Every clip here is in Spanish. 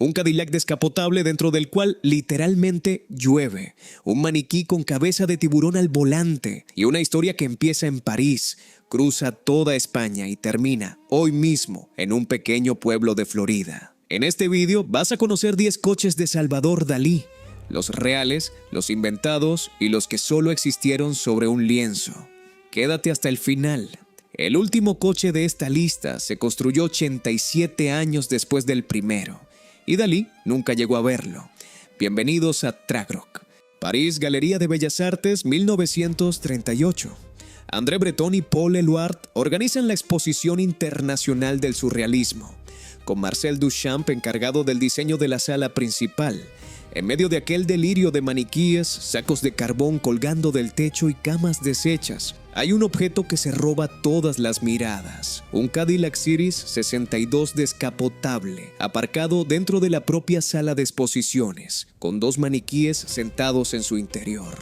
Un Cadillac descapotable dentro del cual literalmente llueve, un maniquí con cabeza de tiburón al volante y una historia que empieza en París, cruza toda España y termina hoy mismo en un pequeño pueblo de Florida. En este vídeo vas a conocer 10 coches de Salvador Dalí, los reales, los inventados y los que solo existieron sobre un lienzo. Quédate hasta el final. El último coche de esta lista se construyó 87 años después del primero, y Dalí nunca llegó a verlo. Bienvenidos a Tragrock. París, Galería de Bellas Artes, 1938. André Breton y Paul Eluard organizan la Exposición Internacional del Surrealismo, con Marcel Duchamp encargado del diseño de la sala principal. En medio de aquel delirio de maniquíes, sacos de carbón colgando del techo y camas deshechas, hay un objeto que se roba todas las miradas. Un Cadillac Series 62 descapotable, aparcado dentro de la propia sala de exposiciones, con 2 maniquíes sentados en su interior.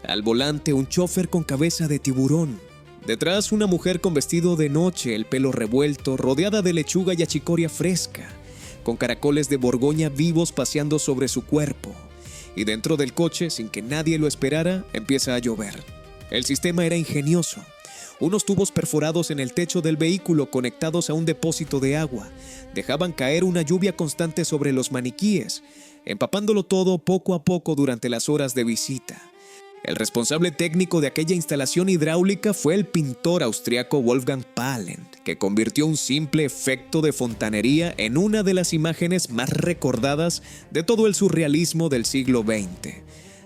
Al volante, un chofer con cabeza de tiburón. Detrás, una mujer con vestido de noche, el pelo revuelto, rodeada de lechuga y achicoria fresca, con caracoles de Borgoña vivos paseando sobre su cuerpo. Y dentro del coche, sin que nadie lo esperara, empieza a llover. El sistema era ingenioso. Unos tubos perforados en el techo del vehículo conectados a un depósito de agua dejaban caer una lluvia constante sobre los maniquíes, empapándolo todo poco a poco durante las horas de visita. El responsable técnico de aquella instalación hidráulica fue el pintor austriaco Wolfgang Pahlent, que convirtió un simple efecto de fontanería en una de las imágenes más recordadas de todo el surrealismo del siglo XX.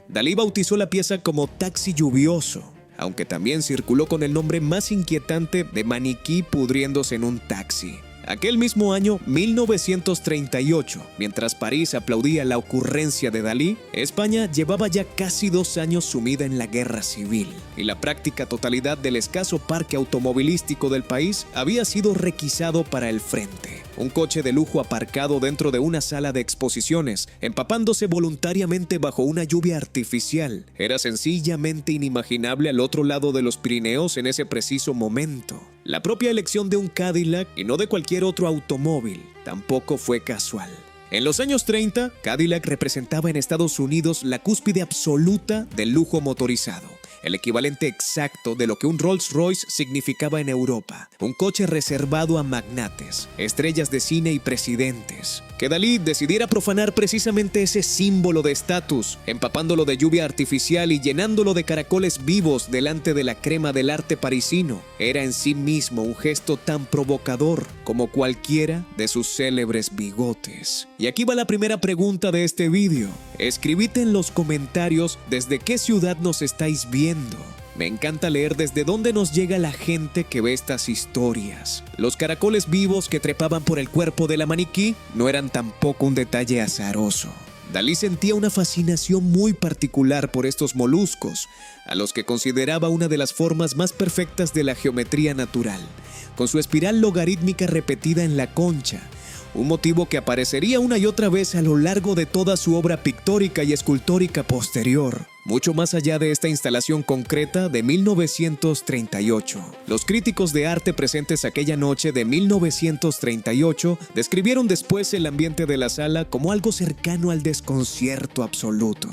Dalí bautizó la pieza como Taxi Lluvioso, aunque también circuló con el nombre más inquietante de maniquí pudriéndose en un taxi. Aquel mismo año, 1938, mientras París aplaudía la ocurrencia de Dalí, España llevaba ya casi 2 años sumida en la guerra civil, y la práctica totalidad del escaso parque automovilístico del país había sido requisado para el frente. Un coche de lujo aparcado dentro de una sala de exposiciones, empapándose voluntariamente bajo una lluvia artificial, era sencillamente inimaginable al otro lado de los Pirineos en ese preciso momento. La propia elección de un Cadillac y no de cualquier otro automóvil tampoco fue casual. En los años 30, Cadillac representaba en Estados Unidos la cúspide absoluta del lujo motorizado, el equivalente exacto de lo que un Rolls-Royce significaba en Europa, un coche reservado a magnates, estrellas de cine y presidentes. Que Dalí decidiera profanar precisamente ese símbolo de estatus, empapándolo de lluvia artificial y llenándolo de caracoles vivos delante de la crema del arte parisino, era en sí mismo un gesto tan provocador como cualquiera de sus célebres bigotes. Y aquí va la primera pregunta de este vídeo. Escribid en los comentarios desde qué ciudad nos estáis viendo. Me encanta leer desde dónde nos llega la gente que ve estas historias. Los caracoles vivos que trepaban por el cuerpo de la maniquí no eran tampoco un detalle azaroso. Dalí sentía una fascinación muy particular por estos moluscos, a los que consideraba una de las formas más perfectas de la geometría natural, con su espiral logarítmica repetida en la concha, un motivo que aparecería una y otra vez a lo largo de toda su obra pictórica y escultórica posterior, mucho más allá de esta instalación concreta de 1938. Los críticos de arte presentes aquella noche de 1938 describieron después el ambiente de la sala como algo cercano al desconcierto absoluto.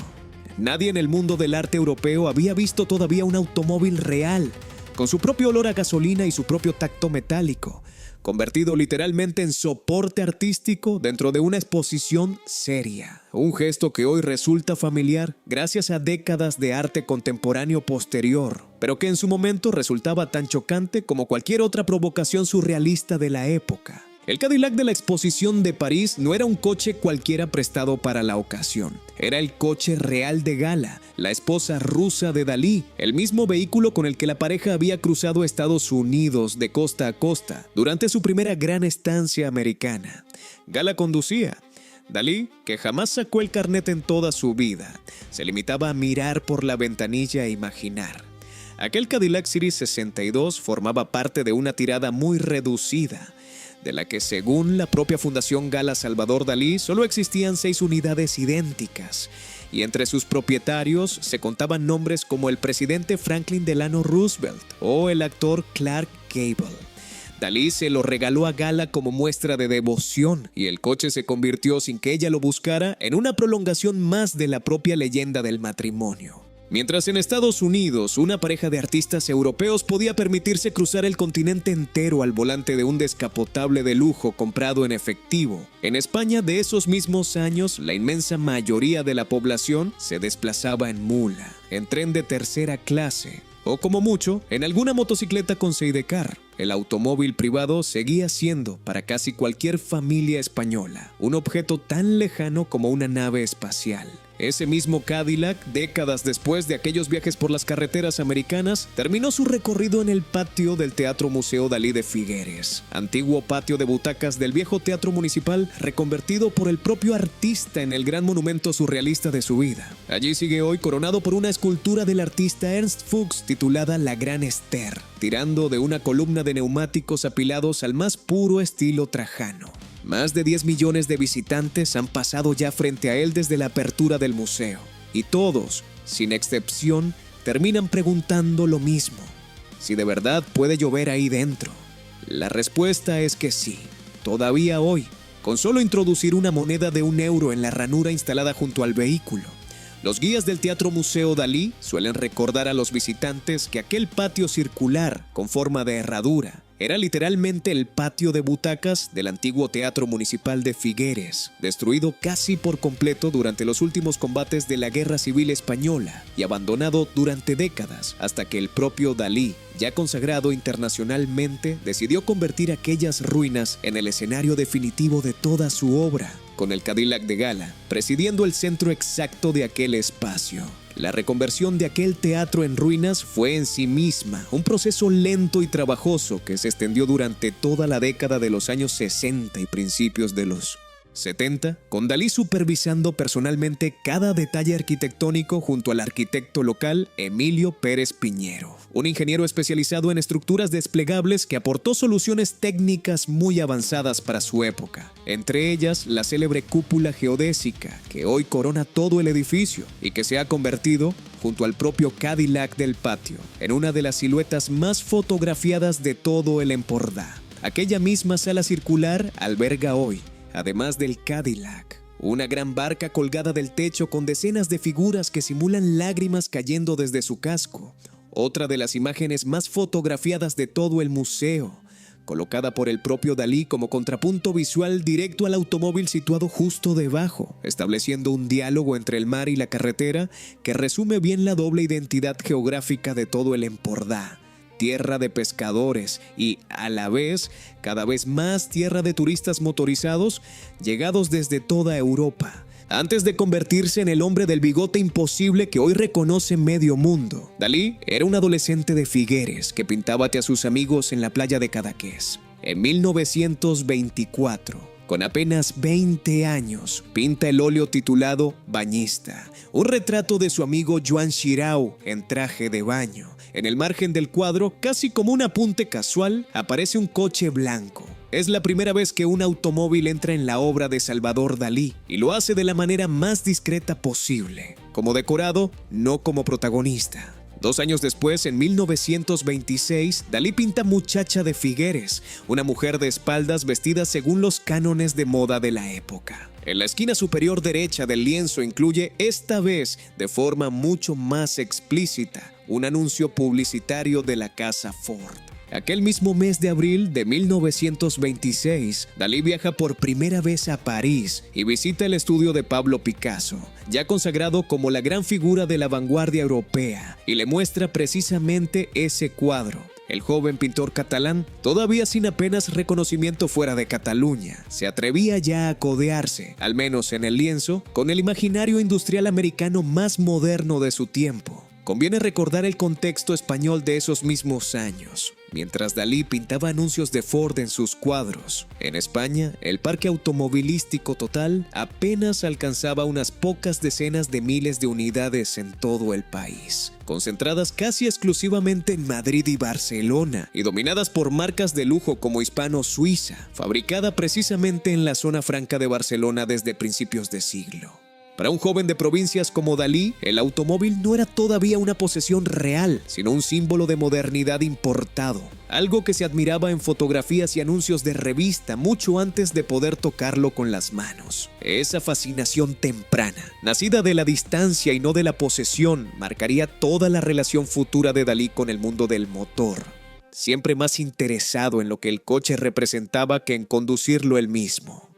Nadie en el mundo del arte europeo había visto todavía un automóvil real, con su propio olor a gasolina y su propio tacto metálico, convertido literalmente en soporte artístico dentro de una exposición seria. Un gesto que hoy resulta familiar gracias a décadas de arte contemporáneo posterior, pero que en su momento resultaba tan chocante como cualquier otra provocación surrealista de la época. El Cadillac de la Exposición de París no era un coche cualquiera prestado para la ocasión. Era el coche real de Gala, la esposa rusa de Dalí, el mismo vehículo con el que la pareja había cruzado Estados Unidos de costa a costa durante su primera gran estancia americana. Gala conducía. Dalí, que jamás sacó el carnet en toda su vida, se limitaba a mirar por la ventanilla e imaginar. Aquel Cadillac Series 62 formaba parte de una tirada muy reducida, de la que según la propia Fundación Gala Salvador Dalí solo existían 6 unidades idénticas, y entre sus propietarios se contaban nombres como el presidente Franklin Delano Roosevelt o el actor Clark Gable. Dalí se lo regaló a Gala como muestra de devoción y el coche se convirtió, sin que ella lo buscara, en una prolongación más de la propia leyenda del matrimonio. Mientras en Estados Unidos una pareja de artistas europeos podía permitirse cruzar el continente entero al volante de un descapotable de lujo comprado en efectivo, en España de esos mismos años la inmensa mayoría de la población se desplazaba en mula, en tren de tercera clase, o como mucho, en alguna motocicleta con sidecar. El automóvil privado seguía siendo, para casi cualquier familia española, un objeto tan lejano como una nave espacial. Ese mismo Cadillac, décadas después de aquellos viajes por las carreteras americanas, terminó su recorrido en el patio del Teatro Museo Dalí de Figueres, antiguo patio de butacas del viejo teatro municipal reconvertido por el propio artista en el gran monumento surrealista de su vida. Allí sigue hoy coronado por una escultura del artista Ernst Fuchs titulada La Gran Esther, tirando de una columna de neumáticos apilados al más puro estilo trajano. Más de 10 millones de visitantes han pasado ya frente a él desde la apertura del museo, y todos, sin excepción, terminan preguntando lo mismo: si de verdad puede llover ahí dentro. La respuesta es que sí, todavía hoy, con solo introducir una moneda de €1 en la ranura instalada junto al vehículo. Los guías del Teatro Museo Dalí suelen recordar a los visitantes que aquel patio circular con forma de herradura era literalmente el patio de butacas del antiguo Teatro Municipal de Figueres, destruido casi por completo durante los últimos combates de la Guerra Civil Española y abandonado durante décadas hasta que el propio Dalí, ya consagrado internacionalmente, decidió convertir aquellas ruinas en el escenario definitivo de toda su obra, con el Cadillac de Gala presidiendo el centro exacto de aquel espacio. La reconversión de aquel teatro en ruinas fue en sí misma un proceso lento y trabajoso que se extendió durante toda la década de los años 60 y principios de los 70, con Dalí supervisando personalmente cada detalle arquitectónico junto al arquitecto local Emilio Pérez Piñero, un ingeniero especializado en estructuras desplegables que aportó soluciones técnicas muy avanzadas para su época, entre ellas la célebre cúpula geodésica que hoy corona todo el edificio y que se ha convertido, junto al propio Cadillac del patio, en una de las siluetas más fotografiadas de todo el Empordà. Aquella misma sala circular alberga hoy, además del Cadillac, una gran barca colgada del techo con decenas de figuras que simulan lágrimas cayendo desde su casco, otra de las imágenes más fotografiadas de todo el museo, colocada por el propio Dalí como contrapunto visual directo al automóvil situado justo debajo, estableciendo un diálogo entre el mar y la carretera que resume bien la doble identidad geográfica de todo el Empordà. Tierra de pescadores y, a la vez, cada vez más tierra de turistas motorizados llegados desde toda Europa, antes de convertirse en el hombre del bigote imposible que hoy reconoce medio mundo. Dalí era un adolescente de Figueres que pintaba a sus amigos en la playa de Cadaqués. En 1924, con apenas 20 años, pinta el óleo titulado Bañista, un retrato de su amigo Joan Xirau en traje de baño. En el margen del cuadro, casi como un apunte casual, aparece un coche blanco. Es la primera vez que un automóvil entra en la obra de Salvador Dalí y lo hace de la manera más discreta posible, como decorado, no como protagonista. 2 años después, en 1926, Dalí pinta Muchacha de Figueres, una mujer de espaldas vestida según los cánones de moda de la época. En la esquina superior derecha del lienzo incluye, esta vez de forma mucho más explícita, un anuncio publicitario de la casa Ford. Aquel mismo mes de abril de 1926, Dalí viaja por primera vez a París y visita el estudio de Pablo Picasso, ya consagrado como la gran figura de la vanguardia europea, y le muestra precisamente ese cuadro. El joven pintor catalán, todavía sin apenas reconocimiento fuera de Cataluña, se atrevía ya a codearse, al menos en el lienzo, con el imaginario industrial americano más moderno de su tiempo. Conviene recordar el contexto español de esos mismos años. Mientras Dalí pintaba anuncios de Ford en sus cuadros, en España, el parque automovilístico total apenas alcanzaba unas pocas decenas de miles de unidades en todo el país, concentradas casi exclusivamente en Madrid y Barcelona, y dominadas por marcas de lujo como Hispano-Suiza, fabricada precisamente en la zona franca de Barcelona desde principios de siglo. Para un joven de provincias como Dalí, el automóvil no era todavía una posesión real, sino un símbolo de modernidad importado, algo que se admiraba en fotografías y anuncios de revista mucho antes de poder tocarlo con las manos. Esa fascinación temprana, nacida de la distancia y no de la posesión, marcaría toda la relación futura de Dalí con el mundo del motor, siempre más interesado en lo que el coche representaba que en conducirlo él mismo.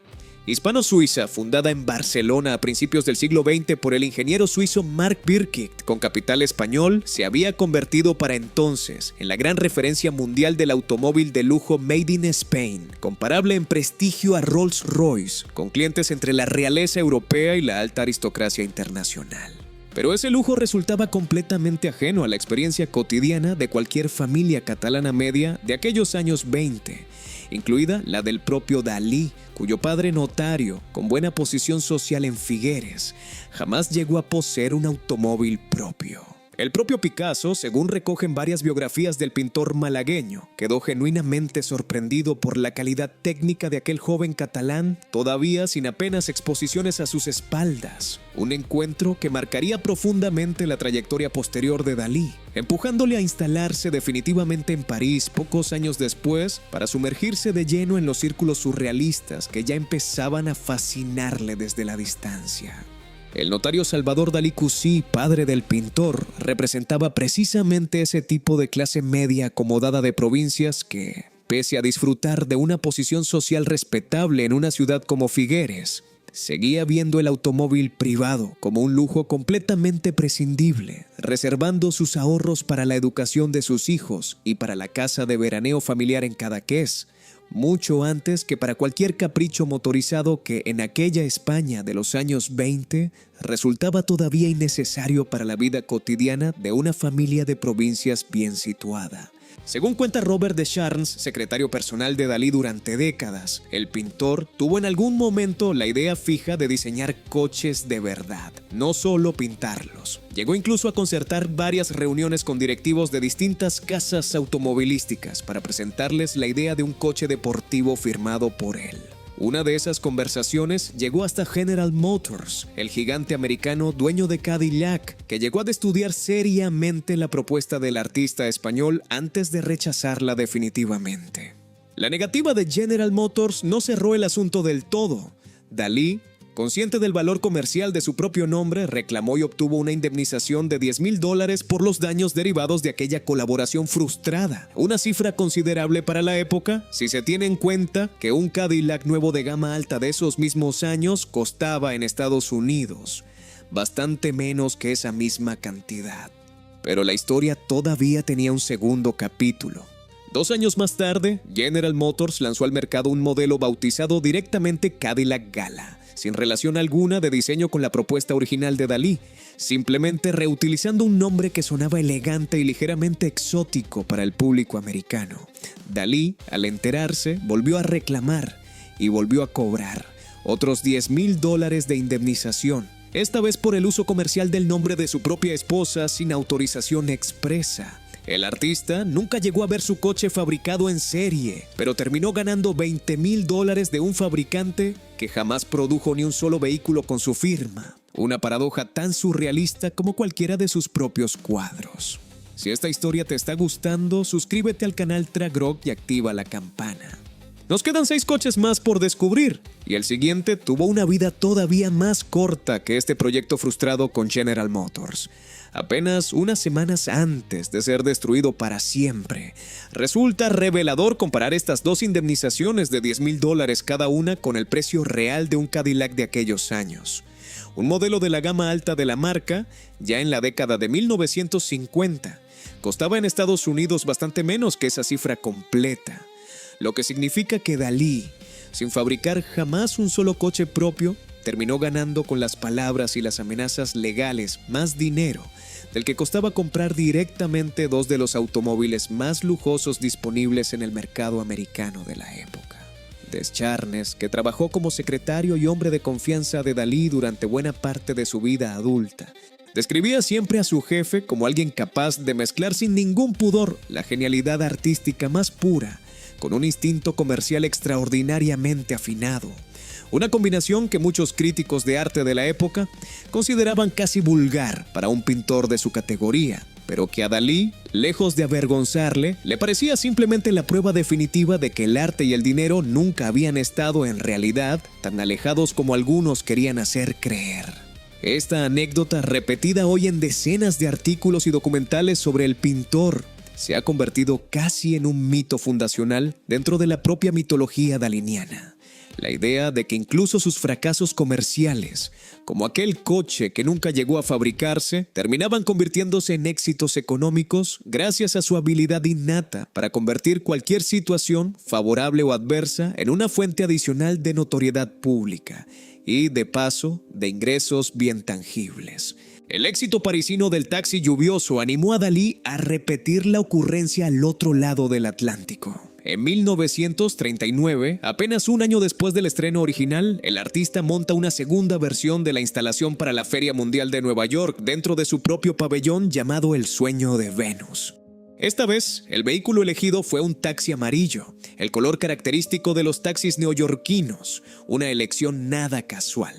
Hispano-Suiza, fundada en Barcelona a principios del siglo XX por el ingeniero suizo Marc Birkigt, con capital español, se había convertido para entonces en la gran referencia mundial del automóvil de lujo Made in Spain, comparable en prestigio a Rolls-Royce, con clientes entre la realeza europea y la alta aristocracia internacional. Pero ese lujo resultaba completamente ajeno a la experiencia cotidiana de cualquier familia catalana media de aquellos años 20, incluida la del propio Dalí, cuyo padre notario, con buena posición social en Figueres, jamás llegó a poseer un automóvil propio. El propio Picasso, según recogen varias biografías del pintor malagueño, quedó genuinamente sorprendido por la calidad técnica de aquel joven catalán, todavía sin apenas exposiciones a sus espaldas. Un encuentro que marcaría profundamente la trayectoria posterior de Dalí, empujándole a instalarse definitivamente en París pocos años después para sumergirse de lleno en los círculos surrealistas que ya empezaban a fascinarle desde la distancia. El notario Salvador Dalí Cussí, padre del pintor, representaba precisamente ese tipo de clase media acomodada de provincias que, pese a disfrutar de una posición social respetable en una ciudad como Figueres, seguía viendo el automóvil privado como un lujo completamente prescindible, reservando sus ahorros para la educación de sus hijos y para la casa de veraneo familiar en Cadaqués, mucho antes que para cualquier capricho motorizado que en aquella España de los años 20 resultaba todavía innecesario para la vida cotidiana de una familia de provincias bien situada. Según cuenta Robert Descharnes, secretario personal de Dalí durante décadas, el pintor tuvo en algún momento la idea fija de diseñar coches de verdad, no solo pintarlos. Llegó incluso a concertar varias reuniones con directivos de distintas casas automovilísticas para presentarles la idea de un coche deportivo firmado por él. Una de esas conversaciones llegó hasta General Motors, el gigante americano dueño de Cadillac, que llegó a estudiar seriamente la propuesta del artista español antes de rechazarla definitivamente. La negativa de General Motors no cerró el asunto del todo. Dalí, consciente del valor comercial de su propio nombre, reclamó y obtuvo una indemnización de $10,000 por los daños derivados de aquella colaboración frustrada. Una cifra considerable para la época, si se tiene en cuenta que un Cadillac nuevo de gama alta de esos mismos años costaba en Estados Unidos bastante menos que esa misma cantidad. Pero la historia todavía tenía un segundo capítulo. 2 años más tarde, General Motors lanzó al mercado un modelo bautizado directamente Cadillac Gala, sin relación alguna de diseño con la propuesta original de Dalí, simplemente reutilizando un nombre que sonaba elegante y ligeramente exótico para el público americano. Dalí, al enterarse, volvió a reclamar y volvió a cobrar otros $10,000 de indemnización, esta vez por el uso comercial del nombre de su propia esposa sin autorización expresa. El artista nunca llegó a ver su coche fabricado en serie, pero terminó ganando $20,000 de un fabricante que jamás produjo ni un solo vehículo con su firma. Una paradoja tan surrealista como cualquiera de sus propios cuadros. Si esta historia te está gustando, suscríbete al canal Tragrog y activa la campana. Nos quedan 6 coches más por descubrir, y el siguiente tuvo una vida todavía más corta que este proyecto frustrado con General Motors. Apenas unas semanas antes de ser destruido para siempre. Resulta revelador comparar estas 2 indemnizaciones de $10,000 cada una con el precio real de un Cadillac de aquellos años. Un modelo de la gama alta de la marca, ya en la década de 1950, costaba en Estados Unidos bastante menos que esa cifra completa. Lo que significa que Dalí, sin fabricar jamás un solo coche propio, terminó ganando con las palabras y las amenazas legales más dinero del que costaba comprar directamente 2 de los automóviles más lujosos disponibles en el mercado americano de la época. Descharnes, que trabajó como secretario y hombre de confianza de Dalí durante buena parte de su vida adulta, describía siempre a su jefe como alguien capaz de mezclar sin ningún pudor la genialidad artística más pura con un instinto comercial extraordinariamente afinado. Una combinación que muchos críticos de arte de la época consideraban casi vulgar para un pintor de su categoría, pero que a Dalí, lejos de avergonzarle, le parecía simplemente la prueba definitiva de que el arte y el dinero nunca habían estado en realidad tan alejados como algunos querían hacer creer. Esta anécdota, repetida hoy en decenas de artículos y documentales sobre el pintor, se ha convertido casi en un mito fundacional dentro de la propia mitología daliniana. La idea de que incluso sus fracasos comerciales, como aquel coche que nunca llegó a fabricarse, terminaban convirtiéndose en éxitos económicos gracias a su habilidad innata para convertir cualquier situación, favorable o adversa, en una fuente adicional de notoriedad pública y, de paso, de ingresos bien tangibles. El éxito parisino del taxi lluvioso animó a Dalí a repetir la ocurrencia al otro lado del Atlántico. En 1939, apenas un año después del estreno original, el artista monta una segunda versión de la instalación para la Feria Mundial de Nueva York dentro de su propio pabellón llamado El Sueño de Venus. Esta vez, el vehículo elegido fue un taxi amarillo, el color característico de los taxis neoyorquinos, una elección nada casual.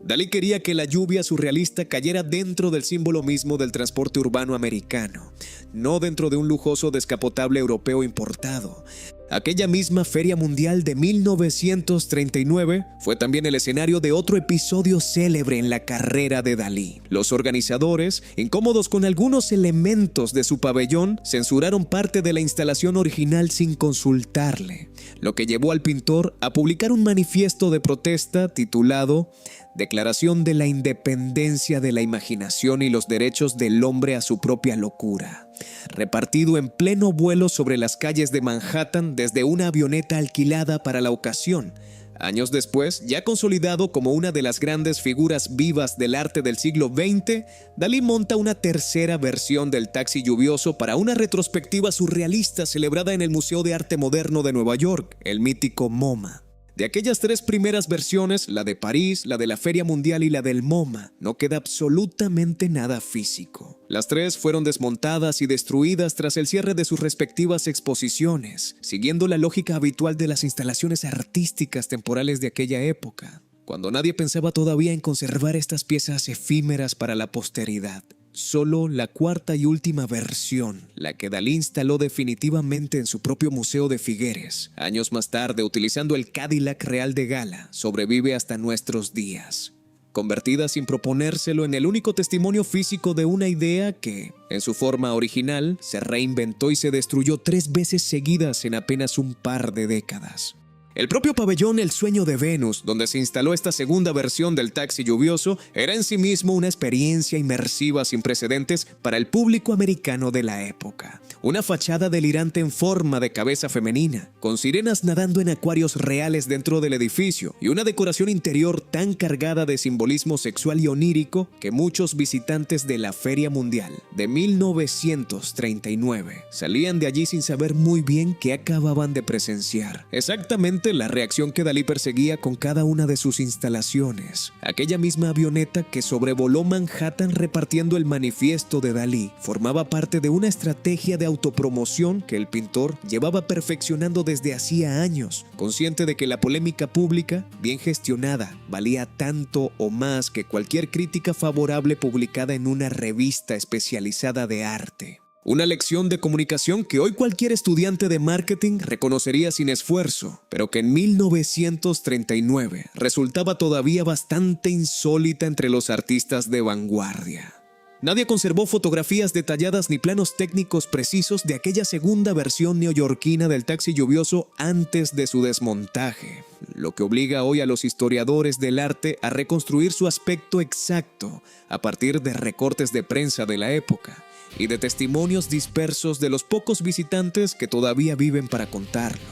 Dalí quería que la lluvia surrealista cayera dentro del símbolo mismo del transporte urbano americano, no dentro de un lujoso descapotable europeo importado. Aquella misma Feria Mundial de 1939 fue también el escenario de otro episodio célebre en la carrera de Dalí. Los organizadores, incómodos con algunos elementos de su pabellón, censuraron parte de la instalación original sin consultarle, lo que llevó al pintor a publicar un manifiesto de protesta titulado Declaración de la Independencia de la Imaginación y los Derechos del Hombre a su propia locura, repartido en pleno vuelo sobre las calles de Manhattan desde una avioneta alquilada para la ocasión. Años después, ya consolidado como una de las grandes figuras vivas del arte del siglo XX, Dalí monta una tercera versión del taxi lluvioso para una retrospectiva surrealista celebrada en el Museo de Arte Moderno de Nueva York, el mítico MoMA. De aquellas tres primeras versiones, la de París, la de la Feria Mundial y la del MoMA, no queda absolutamente nada físico. Las tres fueron desmontadas y destruidas tras el cierre de sus respectivas exposiciones, siguiendo la lógica habitual de las instalaciones artísticas temporales de aquella época, cuando nadie pensaba todavía en conservar estas piezas efímeras para la posteridad. Solo la cuarta y última versión, la que Dalí instaló definitivamente en su propio Museo de Figueres, años más tarde utilizando el Cadillac Real de Gala, sobrevive hasta nuestros días. Convertida sin proponérselo en el único testimonio físico de una idea que, en su forma original, se reinventó y se destruyó 3 veces seguidas en apenas un par de décadas. El propio pabellón El Sueño de Venus, donde se instaló esta segunda versión del taxi lluvioso, era en sí mismo una experiencia inmersiva sin precedentes para el público americano de la época. Una fachada delirante en forma de cabeza femenina, con sirenas nadando en acuarios reales dentro del edificio y una decoración interior tan cargada de simbolismo sexual y onírico que muchos visitantes de la Feria Mundial de 1939 salían de allí sin saber muy bien qué acababan de presenciar. Exactamente la reacción que Dalí perseguía con cada una de sus instalaciones. Aquella misma avioneta que sobrevoló Manhattan repartiendo el manifiesto de Dalí formaba parte de una estrategia de autopromoción que el pintor llevaba perfeccionando desde hacía años, consciente de que la polémica pública, bien gestionada, valía tanto o más que cualquier crítica favorable publicada en una revista especializada de arte. Una lección de comunicación que hoy cualquier estudiante de marketing reconocería sin esfuerzo, pero que en 1939 resultaba todavía bastante insólita entre los artistas de vanguardia. Nadie conservó fotografías detalladas ni planos técnicos precisos de aquella segunda versión neoyorquina del taxi lluvioso antes de su desmontaje, lo que obliga hoy a los historiadores del arte a reconstruir su aspecto exacto a partir de recortes de prensa de la época y de testimonios dispersos de los pocos visitantes que todavía viven para contarlo.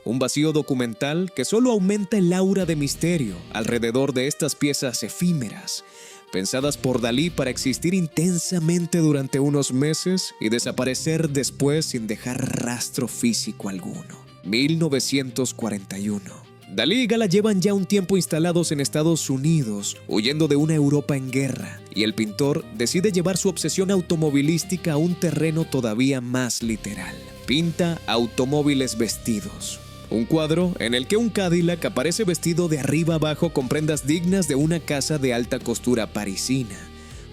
Un vacío documental que solo aumenta el aura de misterio alrededor de estas piezas efímeras, pensadas por Dalí para existir intensamente durante unos meses y desaparecer después sin dejar rastro físico alguno. 1941. Dalí y Gala llevan ya un tiempo instalados en Estados Unidos, huyendo de una Europa en guerra, y el pintor decide llevar su obsesión automovilística a un terreno todavía más literal. Pinta automóviles vestidos. Un cuadro en el que un Cadillac aparece vestido de arriba abajo con prendas dignas de una casa de alta costura parisina,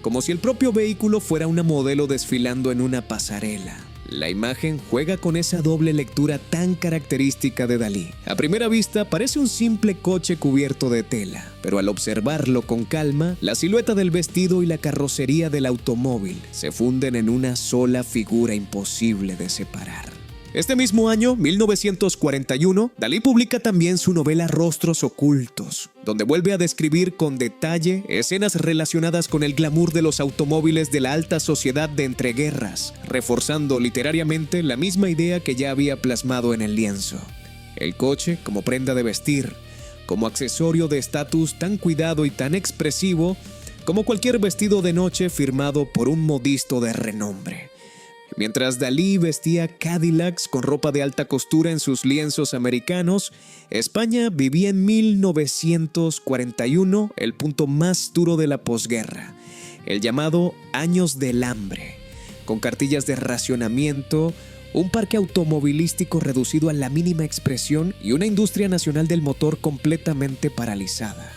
como si el propio vehículo fuera una modelo desfilando en una pasarela. La imagen juega con esa doble lectura tan característica de Dalí. A primera vista parece un simple coche cubierto de tela, pero al observarlo con calma, la silueta del vestido y la carrocería del automóvil se funden en una sola figura imposible de separar. Este mismo año, 1941, Dalí publica también su novela Rostros Ocultos, donde vuelve a describir con detalle escenas relacionadas con el glamour de los automóviles de la alta sociedad de entreguerras, reforzando literariamente la misma idea que ya había plasmado en el lienzo. El coche como prenda de vestir, como accesorio de estatus tan cuidado y tan expresivo como cualquier vestido de noche firmado por un modisto de renombre. Mientras Dalí vestía Cadillacs con ropa de alta costura en sus lienzos americanos, España vivía en 1941 el punto más duro de la posguerra, el llamado Años del Hambre, con cartillas de racionamiento, un parque automovilístico reducido a la mínima expresión y una industria nacional del motor completamente paralizada.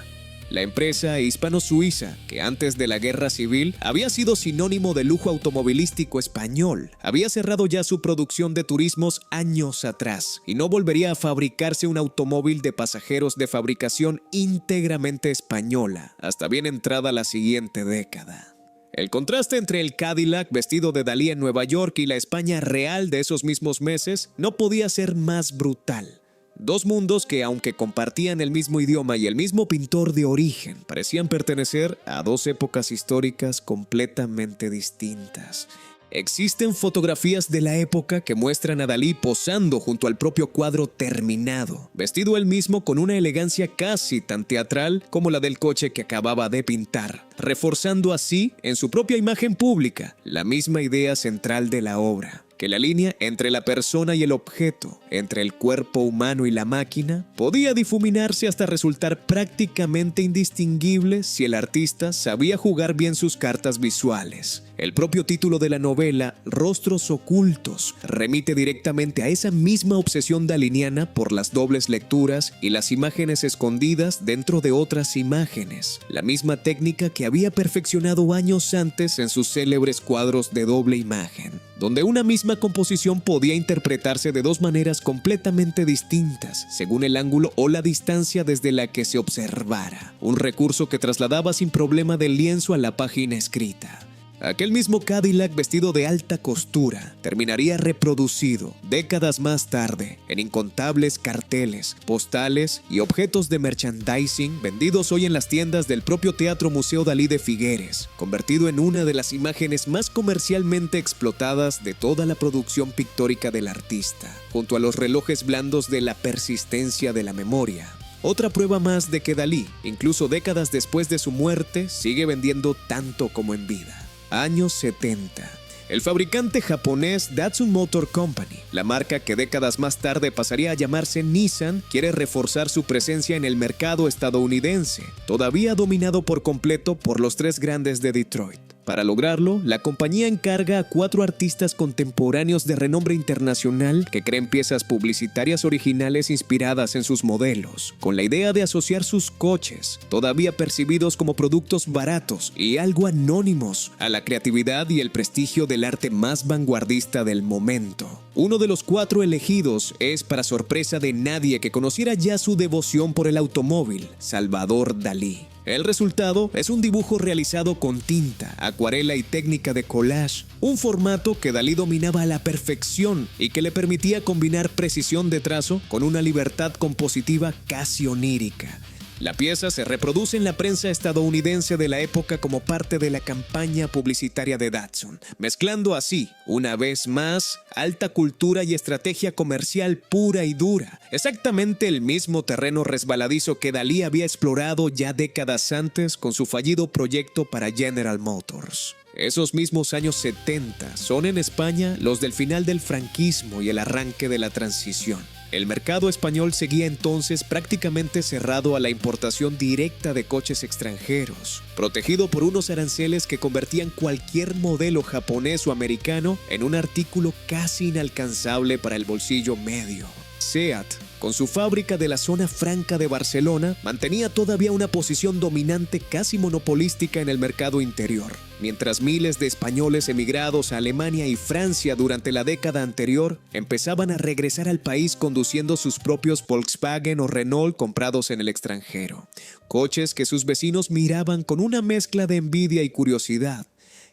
La empresa hispano-suiza, que antes de la guerra civil había sido sinónimo de lujo automovilístico español, había cerrado ya su producción de turismos años atrás y no volvería a fabricarse un automóvil de pasajeros de fabricación íntegramente española hasta bien entrada la siguiente década. El contraste entre el Cadillac vestido de Dalí en Nueva York y la España real de esos mismos meses no podía ser más brutal. Dos mundos que, aunque compartían el mismo idioma y el mismo pintor de origen, parecían pertenecer a dos épocas históricas completamente distintas. Existen fotografías de la época que muestran a Dalí posando junto al propio cuadro terminado, vestido él mismo con una elegancia casi tan teatral como la del coche que acababa de pintar, reforzando así, en su propia imagen pública, la misma idea central de la obra: que la línea entre la persona y el objeto, entre el cuerpo humano y la máquina, podía difuminarse hasta resultar prácticamente indistinguible si el artista sabía jugar bien sus cartas visuales. El propio título de la novela, Rostros Ocultos, remite directamente a esa misma obsesión daliniana por las dobles lecturas y las imágenes escondidas dentro de otras imágenes, la misma técnica que había perfeccionado años antes en sus célebres cuadros de doble imagen, donde una misma composición podía interpretarse de dos maneras completamente distintas, según el ángulo o la distancia desde la que se observara, un recurso que trasladaba sin problema del lienzo a la página escrita. Aquel mismo Cadillac vestido de alta costura terminaría reproducido décadas más tarde en incontables carteles, postales y objetos de merchandising vendidos hoy en las tiendas del propio Teatro Museo Dalí de Figueres, convertido en una de las imágenes más comercialmente explotadas de toda la producción pictórica del artista, junto a los relojes blandos de la persistencia de la memoria. Otra prueba más de que Dalí, incluso décadas después de su muerte, sigue vendiendo tanto como en vida. Años 70. El fabricante japonés Datsun Motor Company, la marca que décadas más tarde pasaría a llamarse Nissan, quiere reforzar su presencia en el mercado estadounidense, todavía dominado por completo por los tres grandes de Detroit. Para lograrlo, la compañía encarga a 4 artistas contemporáneos de renombre internacional que creen piezas publicitarias originales inspiradas en sus modelos, con la idea de asociar sus coches, todavía percibidos como productos baratos y algo anónimos, a la creatividad y el prestigio del arte más vanguardista del momento. Uno de los 4 elegidos es, para sorpresa de nadie que conociera ya su devoción por el automóvil, Salvador Dalí. El resultado es un dibujo realizado con tinta, acuarela y técnica de collage, un formato que Dalí dominaba a la perfección y que le permitía combinar precisión de trazo con una libertad compositiva casi onírica. La pieza se reproduce en la prensa estadounidense de la época como parte de la campaña publicitaria de Datsun, mezclando así, una vez más, alta cultura y estrategia comercial pura y dura, exactamente el mismo terreno resbaladizo que Dalí había explorado ya décadas antes con su fallido proyecto para General Motors. Esos mismos años 70 son en España los del final del franquismo y el arranque de la transición. El mercado español seguía entonces prácticamente cerrado a la importación directa de coches extranjeros, protegido por unos aranceles que convertían cualquier modelo japonés o americano en un artículo casi inalcanzable para el bolsillo medio. SEAT, con su fábrica de la zona franca de Barcelona, mantenía todavía una posición dominante casi monopolística en el mercado interior. Mientras miles de españoles emigrados a Alemania y Francia durante la década anterior empezaban a regresar al país conduciendo sus propios Volkswagen o Renault comprados en el extranjero. Coches que sus vecinos miraban con una mezcla de envidia y curiosidad.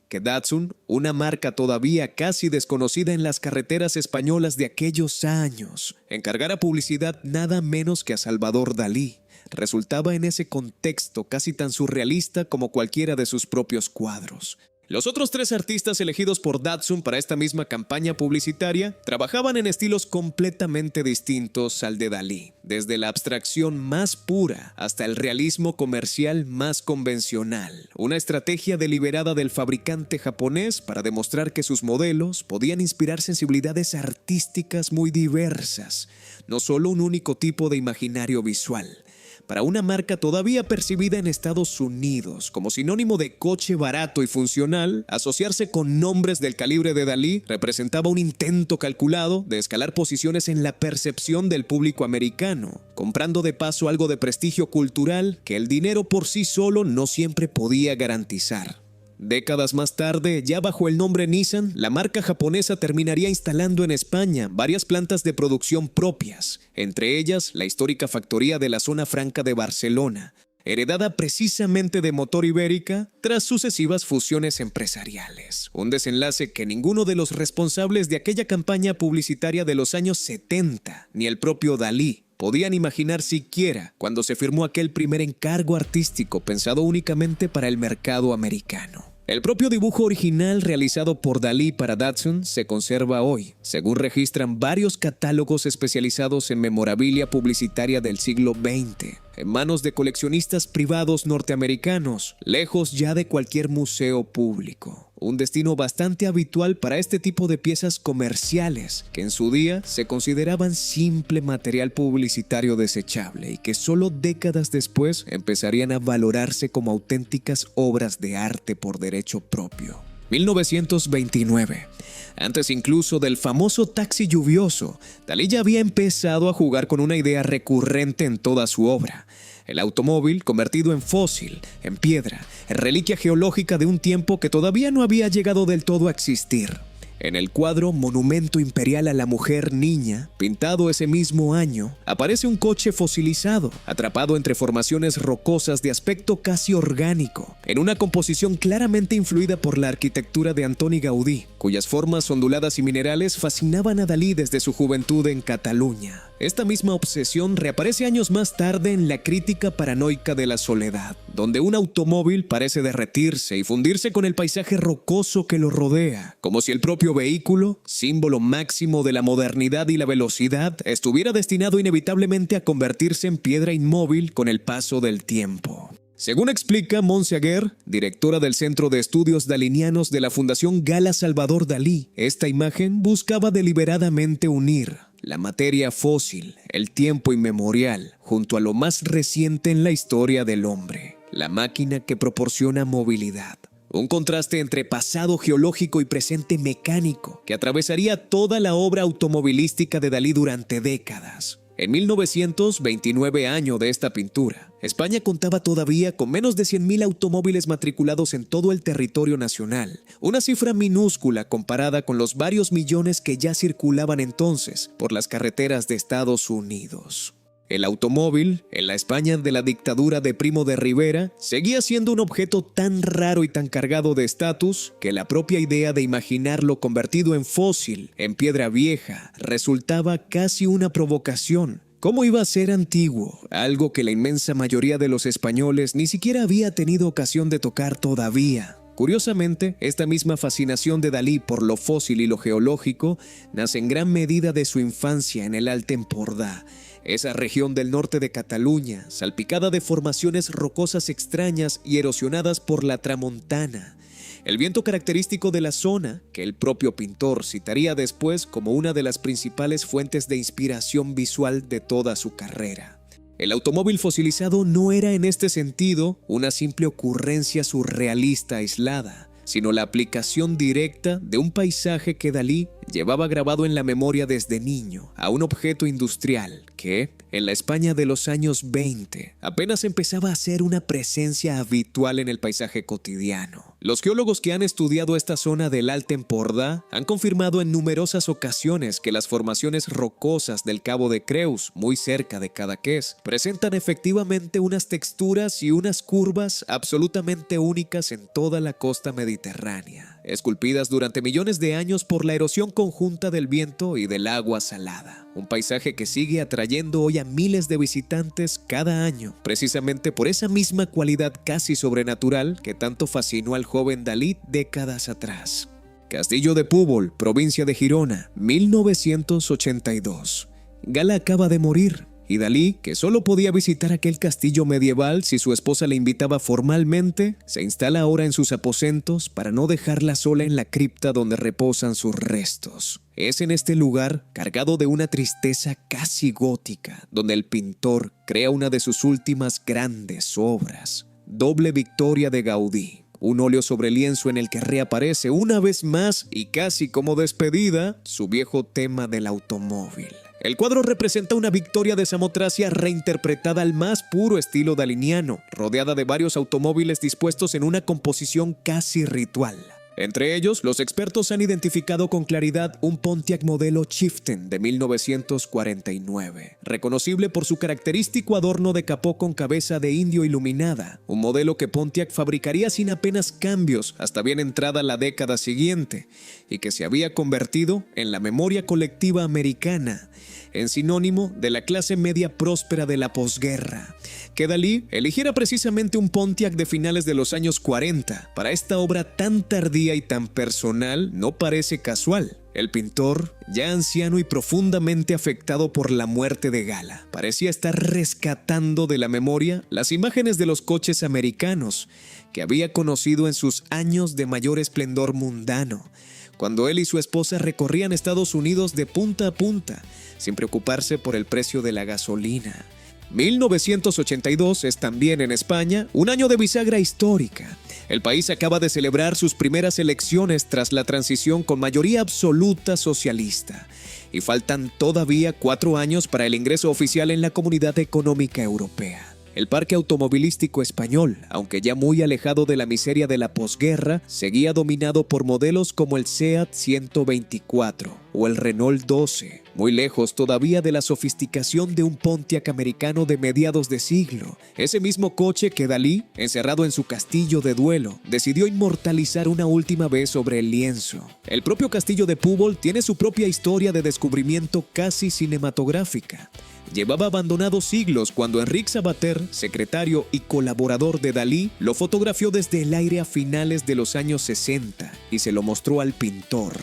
Que Datsun, una marca todavía casi desconocida en las carreteras españolas de aquellos años, encargara publicidad nada menos que a Salvador Dalí, resultaba en ese contexto casi tan surrealista como cualquiera de sus propios cuadros. Los otros 3 artistas elegidos por Datsun para esta misma campaña publicitaria trabajaban en estilos completamente distintos al de Dalí, desde la abstracción más pura hasta el realismo comercial más convencional, una estrategia deliberada del fabricante japonés para demostrar que sus modelos podían inspirar sensibilidades artísticas muy diversas, no solo un único tipo de imaginario visual. Para una marca todavía percibida en Estados Unidos como sinónimo de coche barato y funcional, asociarse con nombres del calibre de Dalí representaba un intento calculado de escalar posiciones en la percepción del público americano, comprando de paso algo de prestigio cultural que el dinero por sí solo no siempre podía garantizar. Décadas más tarde, ya bajo el nombre Nissan, la marca japonesa terminaría instalando en España varias plantas de producción propias, entre ellas la histórica factoría de la zona franca de Barcelona, heredada precisamente de Motor Ibérica tras sucesivas fusiones empresariales. Un desenlace que ninguno de los responsables de aquella campaña publicitaria de los años 70, ni el propio Dalí, podían imaginar siquiera cuando se firmó aquel primer encargo artístico pensado únicamente para el mercado americano. El propio dibujo original realizado por Dalí para Datsun se conserva hoy, según registran varios catálogos especializados en memorabilia publicitaria del siglo XX, en manos de coleccionistas privados norteamericanos, lejos ya de cualquier museo público. Un destino bastante habitual para este tipo de piezas comerciales, que en su día se consideraban simple material publicitario desechable y que solo décadas después empezarían a valorarse como auténticas obras de arte por derecho propio. 1929. Antes incluso del famoso taxi lluvioso, Dalí ya había empezado a jugar con una idea recurrente en toda su obra: el automóvil convertido en fósil, en piedra, en reliquia geológica de un tiempo que todavía no había llegado del todo a existir. En el cuadro Monumento Imperial a la Mujer Niña, pintado ese mismo año, aparece un coche fosilizado, atrapado entre formaciones rocosas de aspecto casi orgánico, en una composición claramente influida por la arquitectura de Antoni Gaudí, cuyas formas onduladas y minerales fascinaban a Dalí desde su juventud en Cataluña. Esta misma obsesión reaparece años más tarde en La Crítica Paranoica de la Soledad, donde un automóvil parece derretirse y fundirse con el paisaje rocoso que lo rodea, como si el propio vehículo, símbolo máximo de la modernidad y la velocidad, estuviera destinado inevitablemente a convertirse en piedra inmóvil con el paso del tiempo. Según explica Montse Aguer, directora del Centro de Estudios Dalinianos de la Fundación Gala Salvador Dalí, esta imagen buscaba deliberadamente unir la materia fósil, el tiempo inmemorial, junto a lo más reciente en la historia del hombre, la máquina que proporciona movilidad. Un contraste entre pasado geológico y presente mecánico que atravesaría toda la obra automovilística de Dalí durante décadas. En 1929, año de esta pintura, España contaba todavía con menos de 100.000 automóviles matriculados en todo el territorio nacional, una cifra minúscula comparada con los varios millones que ya circulaban entonces por las carreteras de Estados Unidos. El automóvil, en la España de la dictadura de Primo de Rivera, seguía siendo un objeto tan raro y tan cargado de estatus que la propia idea de imaginarlo convertido en fósil, en piedra vieja, resultaba casi una provocación. ¿Cómo iba a ser antiguo? Algo que la inmensa mayoría de los españoles ni siquiera había tenido ocasión de tocar todavía. Curiosamente, esta misma fascinación de Dalí por lo fósil y lo geológico nace en gran medida de su infancia en el Alto Empordà, esa región del norte de Cataluña, salpicada de formaciones rocosas extrañas y erosionadas por la tramontana, el viento característico de la zona, que el propio pintor citaría después como una de las principales fuentes de inspiración visual de toda su carrera. El automóvil fosilizado no era en este sentido una simple ocurrencia surrealista aislada. sino la aplicación directa de un paisaje que Dalí llevaba grabado en la memoria desde niño a un objeto industrial que, en la España de los años 20, apenas empezaba a ser una presencia habitual en el paisaje cotidiano. Los geólogos que han estudiado esta zona del Alt Empordà han confirmado en numerosas ocasiones que las formaciones rocosas del Cabo de Creus, muy cerca de Cadaqués, presentan efectivamente unas texturas y unas curvas absolutamente únicas en toda la costa mediterránea, esculpidas durante millones de años por la erosión conjunta del viento y del agua salada. Un paisaje que sigue atrayendo hoy a miles de visitantes cada año, precisamente por esa misma cualidad casi sobrenatural que tanto fascinó al joven Dalí décadas atrás. Castillo de Púbol, provincia de Girona, 1982. Gala acaba de morir. Y Dalí, que solo podía visitar aquel castillo medieval si su esposa le invitaba formalmente, se instala ahora en sus aposentos para no dejarla sola en la cripta donde reposan sus restos. Es en este lugar, cargado de una tristeza casi gótica, donde el pintor crea una de sus últimas grandes obras, Doble Victoria de Gaudí. Un óleo sobre lienzo en el que reaparece una vez más y casi como despedida su viejo tema del automóvil. El cuadro representa una victoria de Samotracia reinterpretada al más puro estilo daliniano, rodeada de varios automóviles dispuestos en una composición casi ritual. Entre ellos, los expertos han identificado con claridad un Pontiac modelo Chieftain de 1949, reconocible por su característico adorno de capó con cabeza de indio iluminada, un modelo que Pontiac fabricaría sin apenas cambios hasta bien entrada la década siguiente, y que se había convertido en la memoria colectiva americana, en sinónimo de la clase media próspera de la posguerra. Que Dalí eligiera precisamente un Pontiac de finales de los años 40 para esta obra tan tardía y tan personal no parece casual. El pintor, ya anciano y profundamente afectado por la muerte de Gala, parecía estar rescatando de la memoria las imágenes de los coches americanos que había conocido en sus años de mayor esplendor mundano, cuando él y su esposa recorrían Estados Unidos de punta a punta, sin preocuparse por el precio de la gasolina. 1982 es también en España un año de bisagra histórica. El país acaba de celebrar sus primeras elecciones tras la transición con mayoría absoluta socialista, y faltan todavía 4 años para el ingreso oficial en la Comunidad Económica Europea. El parque automovilístico español, aunque ya muy alejado de la miseria de la posguerra, seguía dominado por modelos como el Seat 124 o el Renault 12, muy lejos todavía de la sofisticación de un Pontiac americano de mediados de siglo. Ese mismo coche que Dalí, encerrado en su castillo de duelo, decidió inmortalizar una última vez sobre el lienzo. El propio Castillo de Púbol tiene su propia historia de descubrimiento casi cinematográfica. Llevaba abandonado siglos cuando Enric Sabater, secretario y colaborador de Dalí, lo fotografió desde el aire a finales de los años 60 y se lo mostró al pintor,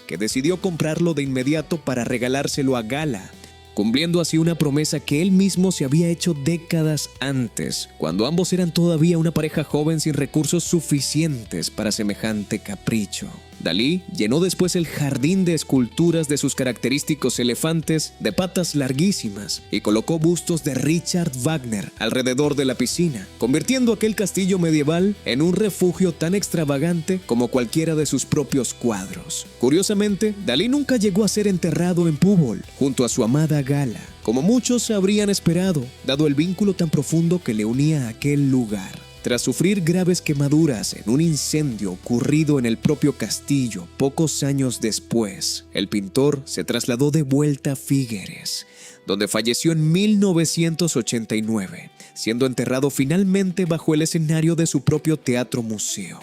que decidió comprarlo de inmediato para regalárselo a Gala, cumpliendo así una promesa que él mismo se había hecho décadas antes, cuando ambos eran todavía una pareja joven sin recursos suficientes para semejante capricho. Dalí llenó después el jardín de esculturas de sus característicos elefantes de patas larguísimas y colocó bustos de Richard Wagner alrededor de la piscina, convirtiendo aquel castillo medieval en un refugio tan extravagante como cualquiera de sus propios cuadros. Curiosamente, Dalí nunca llegó a ser enterrado en Púbol, junto a su amada Gala, como muchos habrían esperado, dado el vínculo tan profundo que le unía a aquel lugar. Tras sufrir graves quemaduras en un incendio ocurrido en el propio castillo pocos años después, el pintor se trasladó de vuelta a Figueres, donde falleció en 1989, siendo enterrado finalmente bajo el escenario de su propio teatro-museo,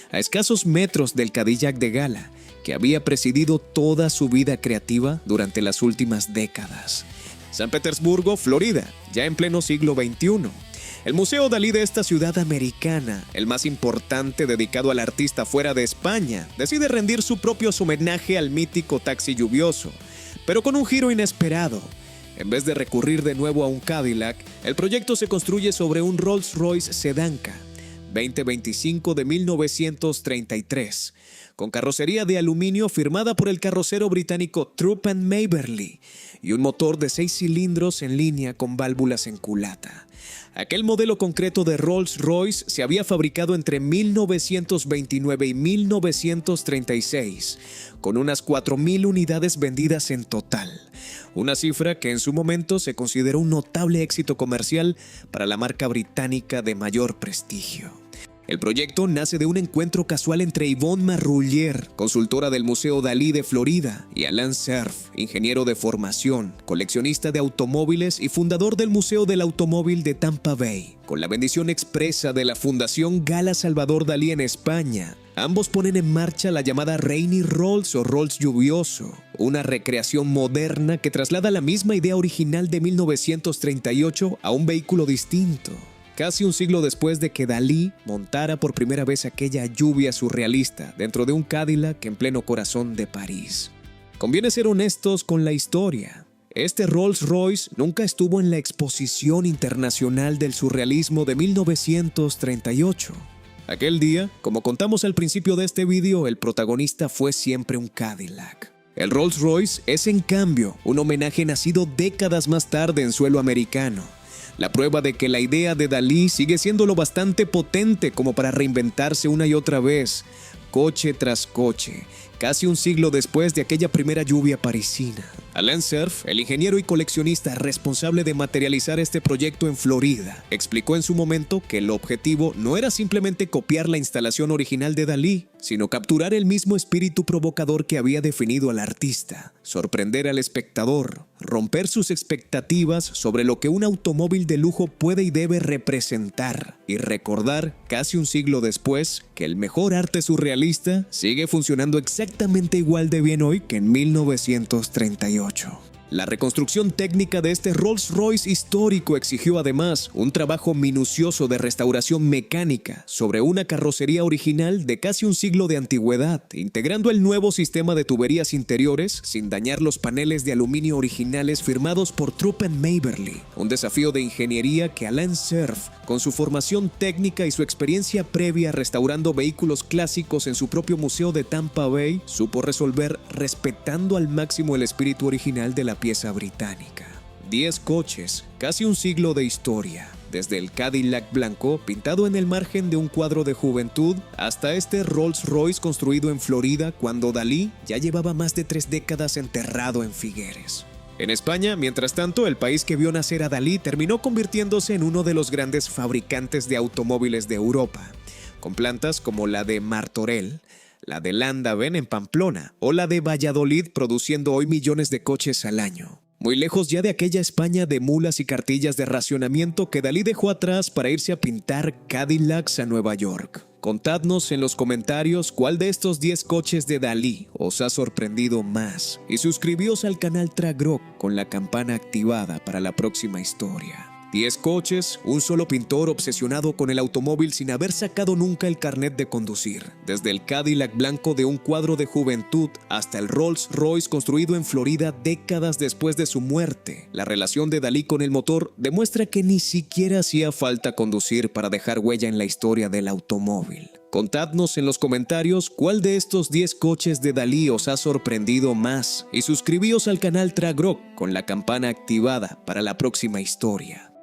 a escasos metros del Cadillac de Gala, que había presidido toda su vida creativa durante las últimas décadas. San Petersburgo, Florida, ya en pleno siglo XXI. El Museo Dalí de esta ciudad americana, el más importante dedicado al artista fuera de España, decide rendir su propio homenaje al mítico taxi lluvioso, pero con un giro inesperado. En vez de recurrir de nuevo a un Cadillac, el proyecto se construye sobre un Rolls-Royce Sedanca, 2025 de 1933, con carrocería de aluminio firmada por el carrocero británico Thorpe and Maberly y un motor de 6 cilindros en línea con válvulas en culata. Aquel modelo concreto de Rolls-Royce se había fabricado entre 1929 y 1936, con unas 4.000 unidades vendidas en total, una cifra que en su momento se consideró un notable éxito comercial para la marca británica de mayor prestigio. El proyecto nace de un encuentro casual entre Yvonne Marrullier, consultora del Museo Dalí de Florida, y Alain Cerf, ingeniero de formación, coleccionista de automóviles y fundador del Museo del Automóvil de Tampa Bay. Con la bendición expresa de la Fundación Gala Salvador Dalí en España, ambos ponen en marcha la llamada Rainy Rolls o Rolls lluvioso, una recreación moderna que traslada la misma idea original de 1938 a un vehículo distinto. Casi un siglo después de que Dalí montara por primera vez aquella lluvia surrealista dentro de un Cadillac en pleno corazón de París. Conviene ser honestos con la historia. Este Rolls-Royce nunca estuvo en la Exposición Internacional del Surrealismo de 1938. Aquel día, como contamos al principio de este video, el protagonista fue siempre un Cadillac. El Rolls-Royce es, en cambio, un homenaje nacido décadas más tarde en suelo americano. La prueba de que la idea de Dalí sigue siendo lo bastante potente como para reinventarse una y otra vez, coche tras coche, casi un siglo después de aquella primera lluvia parisina. Alain Cerf, el ingeniero y coleccionista responsable de materializar este proyecto en Florida, explicó en su momento que el objetivo no era simplemente copiar la instalación original de Dalí, sino capturar el mismo espíritu provocador que había definido al artista, sorprender al espectador, romper sus expectativas sobre lo que un automóvil de lujo puede y debe representar, y recordar, casi un siglo después, que el mejor arte surrealista sigue funcionando exactamente igual de bien hoy que en 1938. La reconstrucción técnica de este Rolls-Royce histórico exigió además un trabajo minucioso de restauración mecánica sobre una carrocería original de casi un siglo de antigüedad, integrando el nuevo sistema de tuberías interiores sin dañar los paneles de aluminio originales firmados por Thorpe and Maberly, un desafío de ingeniería que Alain Cerf, con su formación técnica y su experiencia previa restaurando vehículos clásicos en su propio museo de Tampa Bay, supo resolver respetando al máximo el espíritu original de la pieza británica. 10 coches, casi un siglo de historia, desde el Cadillac blanco pintado en el margen de un cuadro de juventud hasta este Rolls-Royce construido en Florida cuando Dalí ya llevaba más de 3 décadas enterrado en Figueres. En España, mientras tanto, el país que vio nacer a Dalí terminó convirtiéndose en uno de los grandes fabricantes de automóviles de Europa, con plantas como la de Martorell, la de Landaven en Pamplona o la de Valladolid produciendo hoy millones de coches al año. Muy lejos ya de aquella España de mulas y cartillas de racionamiento que Dalí dejó atrás para irse a pintar Cadillacs a Nueva York. Contadnos en los comentarios cuál de estos 10 coches de Dalí os ha sorprendido más y suscribíos al canal Tragrok con la campana activada para la próxima historia. 10 coches, un solo pintor obsesionado con el automóvil sin haber sacado nunca el carnet de conducir. Desde el Cadillac blanco de un cuadro de juventud hasta el Rolls-Royce construido en Florida décadas después de su muerte. La relación de Dalí con el motor demuestra que ni siquiera hacía falta conducir para dejar huella en la historia del automóvil. Contadnos en los comentarios cuál de estos 10 coches de Dalí os ha sorprendido más y suscribíos al canal Tragrok con la campana activada para la próxima historia.